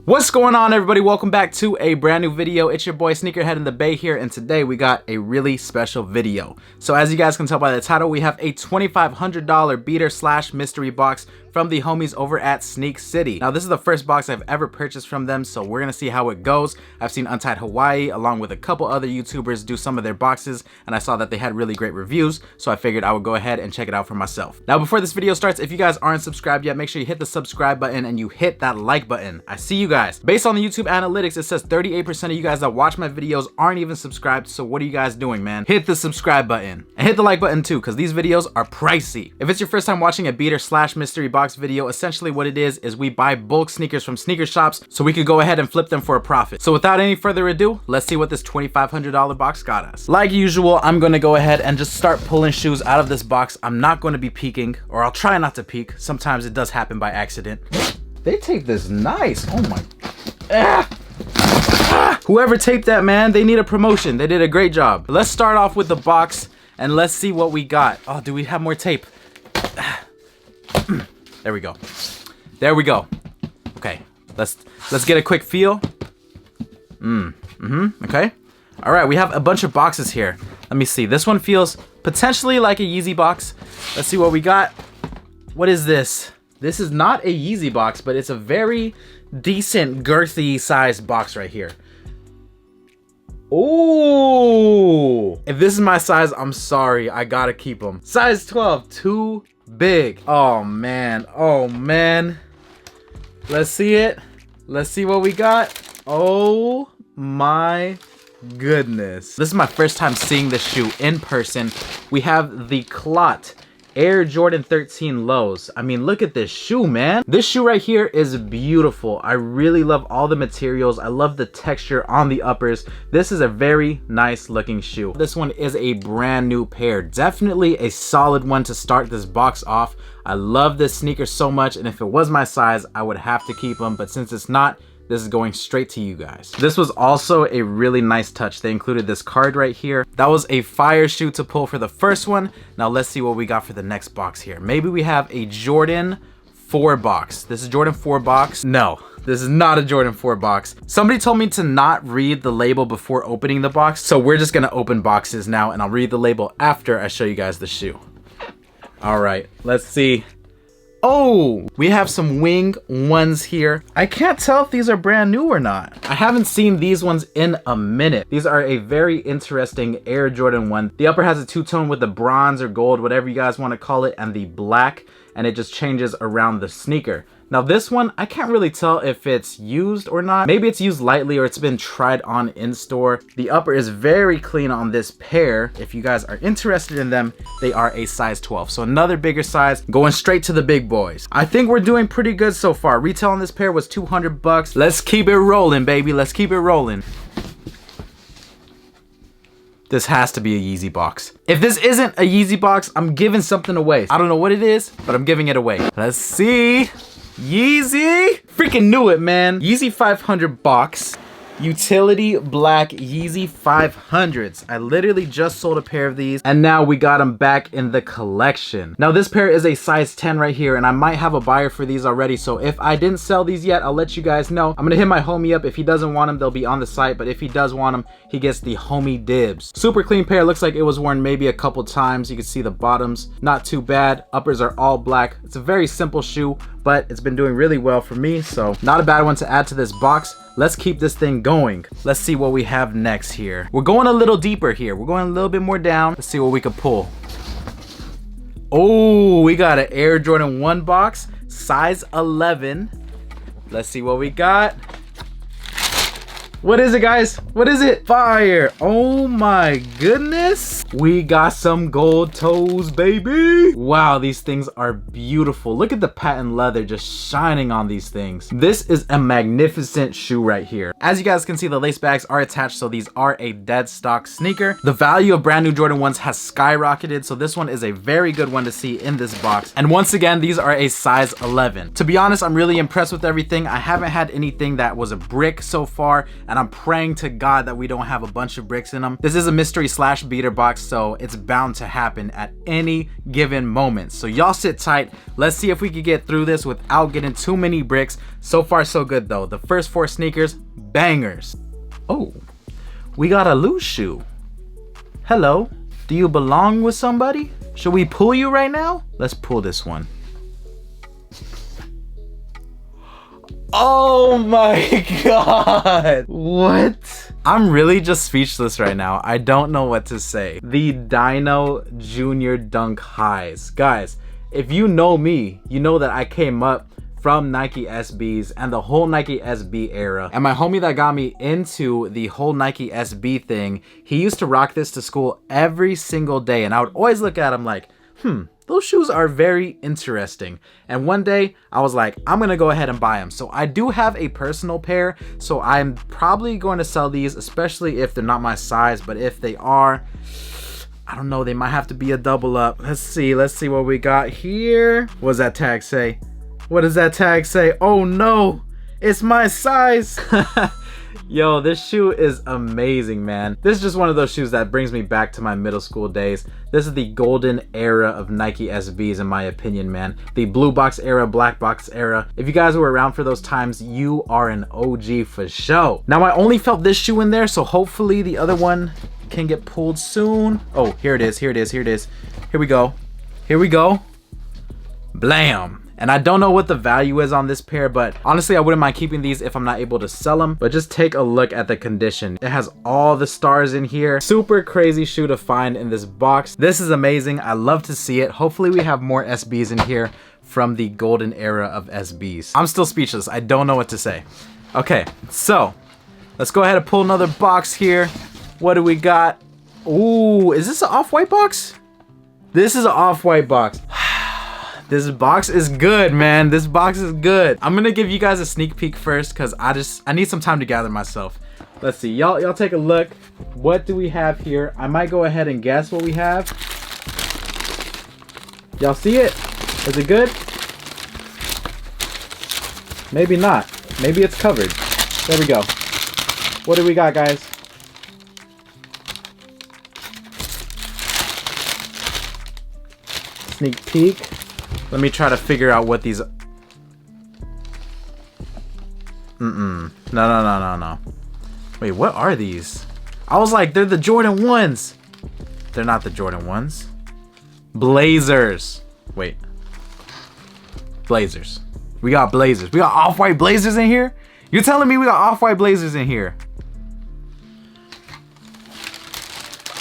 What's going on, everybody? Welcome back to a brand new video. It's your boy Sneakerhead in the Bay here, and today we got a really special video. So as you guys can tell by the title, we have a $2,500 beater slash mystery box from the homies over at Sneak City. Now this is the first box I've ever purchased from them, so we're gonna see how it goes. I've seen Untied Hawaii along with a couple other YouTubers do some of their boxes, and I saw that they had really great reviews, so I figured I would go ahead and check it out for myself. Now before this video starts, if you guys aren't subscribed yet, make sure you hit the subscribe button and you hit that like button. I see you guys. Based on the YouTube analytics, it says 38% of you guys that watch my videos aren't even subscribed, so what are you guys doing, man? Hit the subscribe button and hit the like button too, because these videos are pricey. If it's your first time watching a beater slash mystery box video, essentially what it is we buy bulk sneakers from sneaker shops so we could go ahead and flip them for a profit. So without any further ado, let's see what this $2,500 box got us. Like usual, I'm gonna go ahead and just start pulling shoes out of this box. I'm not going to be peeking, or I'll try not to peek. Sometimes it does happen by accident. They tape this nice. Oh my. Whoever taped that, man, they need a promotion. They did a great job. Let's start off with the box and let's see what we got. Oh, do we have more tape? There we go. There we go. Okay, let's get a quick feel. Okay. All right, we have a bunch of boxes here. Let me see. This one feels potentially like a Yeezy box. Let's see what we got. What is this? This is not a Yeezy box, but it's a very decent girthy sized box right here. Oh, if this is my size, I'm sorry, I gotta keep them. Size 12, too big. Oh man, oh man. Let's see it. Let's see what we got. Oh my goodness. This is my first time seeing this shoe in person. We have the Clot Air Jordan 13 lows. I mean, look at this shoe, man. This shoe right here is beautiful. I really love all the materials. I love the texture on the uppers. This is a very nice looking shoe. This one is a brand new pair. Definitely a solid one to start this box off. I love this sneaker so much, and if it was my size, I would have to keep them, but since it's not, this is going straight to you guys. This was also a really nice touch. They included this card right here. That was a fire shoe to pull for the first one. Now let's see what we got for the next box here. Maybe we have a Jordan 4 box. This is Jordan 4 box. No, this is not a Jordan 4 box. Somebody told me to not read the label before opening the box, so we're just gonna open boxes now, and I'll read the label after I show you guys the shoe. All right, let's see. Oh, we have some wing ones here. I can't tell if these are brand new or not. I haven't seen these ones in a minute. These are a very interesting Air Jordan 1. The upper has a two-tone with the bronze or gold, whatever you guys want to call it, and the black, and it just changes around the sneaker. Now this one, I can't really tell if it's used or not. Maybe it's used lightly or it's been tried on in store. The upper is very clean on this pair. If you guys are interested in them, they are a size 12. So another bigger size, going straight to the big boys. I think we're doing pretty good so far. Retail on this pair was 200 bucks. Let's keep it rolling, baby. Let's keep it rolling. This has to be a Yeezy box. If this isn't a Yeezy box, I'm giving something away. I don't know what it is, but I'm giving it away. Let's see. Yeezy, freaking knew it, man. Yeezy 500 box, utility black Yeezy 500s. I literally just sold a pair of these, and now we got them back in the collection. Now this pair is a size 10 right here, and I might have a buyer for these already, so if I didn't sell these yet, I'll let you guys know. I'm gonna hit my homie up. If he doesn't want them, they'll be on the site, but if he does want them, he gets the homie dibs. Super clean pair. Looks like it was worn maybe a couple times. You can see the bottoms, not too bad. Uppers are all black. It's a very simple shoe, but it's been doing really well for me, so not a bad one to add to this box. Let's keep this thing going. Let's see what we have next here. We're going a little deeper here. We're going a little bit more down. Let's see what we can pull. Oh, we got an Air Jordan 1 box, size 11. Let's see what we got. What is it, guys? What is it? Fire. Oh my goodness. We got some gold toes, baby. Wow, these things are beautiful. Look at the patent leather just shining on these things. This is a magnificent shoe right here. As you guys can see, the lace bags are attached, so these are a dead stock sneaker. The value of brand new Jordan 1s has skyrocketed, so this one is a very good one to see in this box. And once again, these are a size 11. To be honest, I'm really impressed with everything. I haven't had anything that was a brick so far, and I'm praying to God that we don't have a bunch of bricks in them. This is a mystery slash beater box, so it's bound to happen at any given moment. So y'all sit tight. Let's see if we can get through this without getting too many bricks. So far so good though. The first 4 sneakers, bangers. Oh, we got a loose shoe. Hello, do you belong with somebody? Should we pull you right now? Let's pull this one. Oh my God. What? I'm really just speechless right now. I don't know what to say. The Dino Junior Dunk Highs. Guys, if you know me, you know that I came up from Nike SBs and the whole Nike SB era. And my homie that got me into the whole Nike SB thing, he used to rock this to school every single day. And I would always look at him like, those shoes are very interesting. And one day I was like, I'm gonna go ahead and buy them. So I do have a personal pair. So I'm probably going to sell these, especially if they're not my size. But if they are, I don't know, they might have to be a double up. Let's see what we got here. What does that tag say? What does that tag say? Oh no, it's my size. Yo, this shoe is amazing, man. This is just one of those shoes that brings me back to my middle school days. This is the golden era of Nike SBs in my opinion, man. The blue box era, black box era. If you guys were around for those times, you are an OG for sure. Now I only felt this shoe in there, so hopefully the other one can get pulled soon. Oh, here it is, here it is, here it is. Here we go, here we go. Blam. And I don't know what the value is on this pair, but honestly, I wouldn't mind keeping these if I'm not able to sell them. But just take a look at the condition. It has all the stars in here. Super crazy shoe to find in this box. This is amazing. I love to see it. Hopefully we have more SBs in here from the golden era of SBs. I'm still speechless. I don't know what to say. Okay, so let's go ahead and pull another box here. What do we got? Ooh, is this an off-white box? This is an off-white box. This box is good, man. This box is good. I'm gonna give you guys a sneak peek first because I need some time to gather myself. Let's see, y'all take a look. What do we have here? I might go ahead and guess what we have. Y'all see it? Is it good? Maybe not. Maybe it's covered. There we go. What do we got, guys? Sneak peek. Let me try to figure out what these... No. Wait, what are these? I was like, they're the Jordan 1s. They're not the Jordan 1s. Blazers. Wait. Blazers. We got Blazers. We got off-white Blazers in here? You're telling me we got off-white Blazers in here?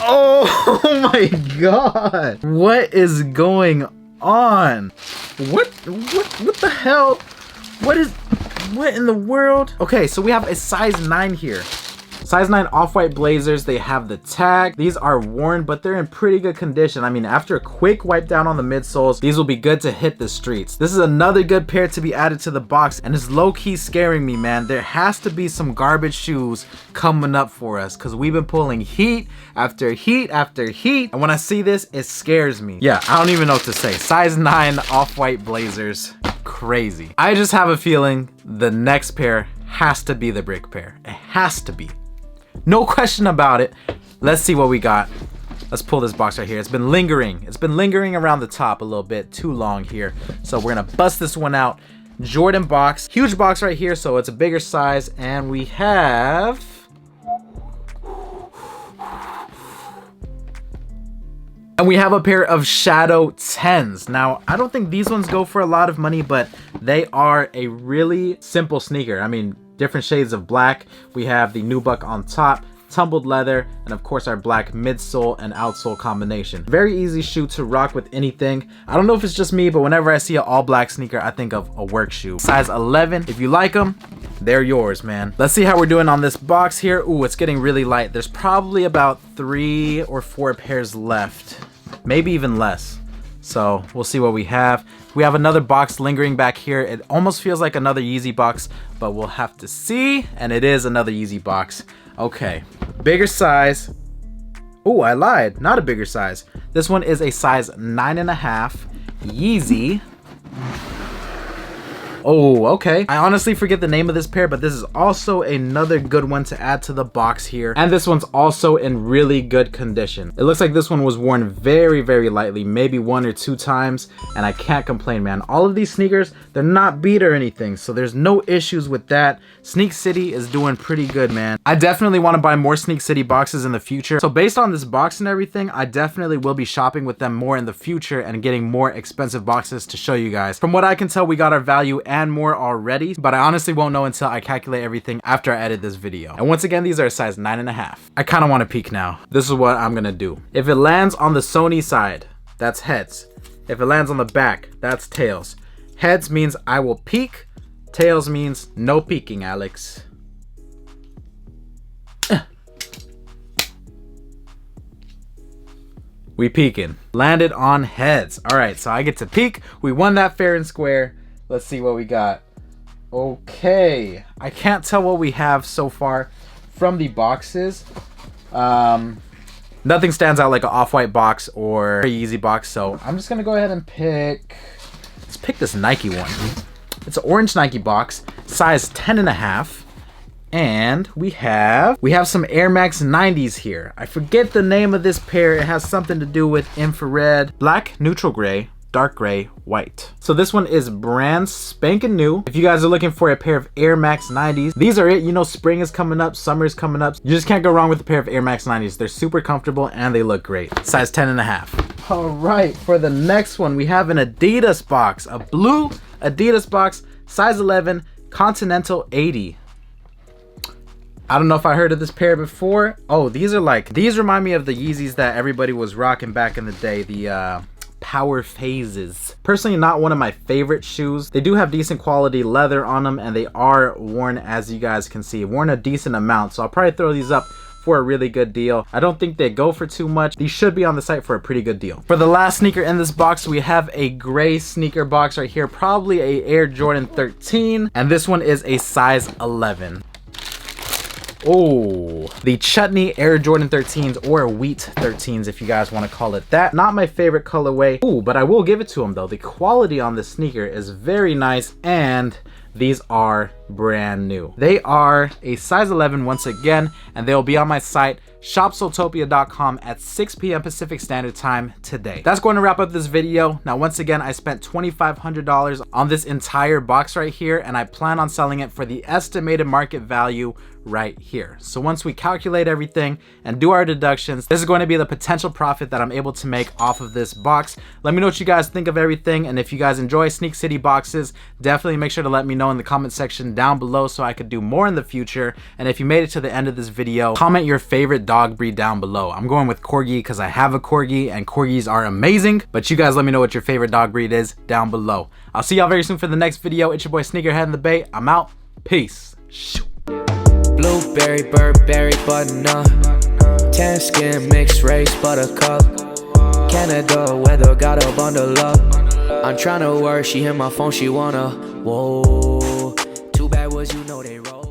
Oh my God. What is going on? What the hell? What in the world? Okay, so we have a size 9 here. Size 9 off-white Blazers. They have the tag. These are worn, but they're in pretty good condition. I mean, after a quick wipe down on the midsoles, these will be good to hit the streets. This is another good pair to be added to the box, and it's low-key scaring me, man. There has to be some garbage shoes coming up for us because we've been pulling heat after heat after heat, and when I see this, it scares me. Yeah, I don't even know what to say. Size 9 off-white Blazers. Crazy. I just have a feeling the next pair has to be the brick pair. It has to be. No question about it. Let's see what we got. Let's pull this box right here. It's been lingering. It's been lingering around the top a little bit too long here. So we're gonna bust this one out. Jordan box. Huge box right here, so it's a bigger size. And we have... And we have a pair of Shadow 10s. Now, I don't think these ones go for a lot of money, but they are a really simple sneaker. I mean, different shades of black. We have the nubuck on top, tumbled leather, and of course our black midsole and outsole combination. Very easy shoe to rock with anything. I don't know if it's just me, but whenever I see an all black sneaker, I think of a work shoe. Size 11. If you like them, they're yours, man. Let's see how we're doing on this box here. Ooh, it's getting really light. There's probably about 3 or 4 pairs left, maybe even less. So we'll see what we have. We have another box lingering back here. It almost feels like another Yeezy box, but we'll have to see. And it is another Yeezy box. Okay, bigger size. Oh, I lied, not a bigger size. This one is a size 9.5 Yeezy. Oh, okay. I honestly forget the name of this pair, but this is also another good one to add to the box here. And this one's also in really good condition. It looks like this one was worn very, very lightly, maybe 1 or 2 times, and I can't complain, man. All of these sneakers, they're not beat or anything, so there's no issues with that. Sneak City is doing pretty good, man. I definitely want to buy more Sneak City boxes in the future. So based on this box and everything, I definitely will be shopping with them more in the future and getting more expensive boxes to show you guys. From what I can tell, we got our value and more already, but I honestly won't know until I calculate everything after I edit this video. And once again, these are a size 9.5. I kind of want to peek now. This is what I'm gonna do. If it lands on the Sony side, that's heads. If it lands on the back, that's tails. Heads means I will peek. Tails means no peeking, Alex. We peeking. Landed on heads. All right, so I get to peek. We won that fair and square. Let's see what we got. Okay, I can't tell what we have so far from the boxes. Nothing stands out like an off-white box or a Yeezy box, so I'm just gonna go ahead and pick. Let's pick this Nike one. It's an orange Nike box, size 10.5. And we have some Air Max 90s here. I forget the name of this pair. It has something to do with infrared, black, neutral gray, dark gray, white. So this one is brand spanking new. If you guys are looking for a pair of Air Max 90s, these are it. You know, spring is coming up, summer is coming up. You just can't go wrong with a pair of Air Max 90s. They're super comfortable and they look great. Size 10.5. All right, for the next one, we have an Adidas box, a blue Adidas box, size 11, Continental 80. I don't know if I heard of this pair before. Oh, these remind me of the Yeezys that everybody was rocking back in the day, the Power Phases. Personally, not one of my favorite shoes. They do have decent quality leather on them, and they are worn, as you guys can see, worn a decent amount. So I'll probably throw these up for a really good deal. I don't think they go for too much. These should be on the site for a pretty good deal. For the last sneaker in this box, we have a gray sneaker box right here, probably a Air Jordan 13, and this one is a size 11. Oh, the Chutney Air Jordan 13s, or Wheat 13s if you guys want to call it that. Not my favorite colorway. Ooh, but I will give it to them though. The quality on this sneaker is very nice, and these are brand new. They are a size 11 once again, and they'll be on my site, shopsoultopia.com, at 6 p.m. Pacific Standard Time today. That's going to wrap up this video. Now, once again, I spent $2,500 on this entire box right here, and I plan on selling it for the estimated market value right here. So once we calculate everything and do our deductions, this is going to be the potential profit that I'm able to make off of this box. Let me know what you guys think of everything, and if you guys enjoy Sneak City boxes, definitely make sure to let me know in the comment section down below so I could do more in the future. And if you made it to the end of this video, comment your favorite dog breed down below. I'm going with Corgi because I have a Corgi, and Corgis are amazing, but you guys let me know what your favorite dog breed is down below. I'll see y'all very soon for the next video. It's your boy Sneakerhead in the Bay. I'm out. Peace. Blueberry, Burberry, button-up, tan skin, mixed race, buttercup, Canada weather, gotta bundle up. I'm tryna work, she hit my phone, she wanna, whoa, too bad was you know they roll.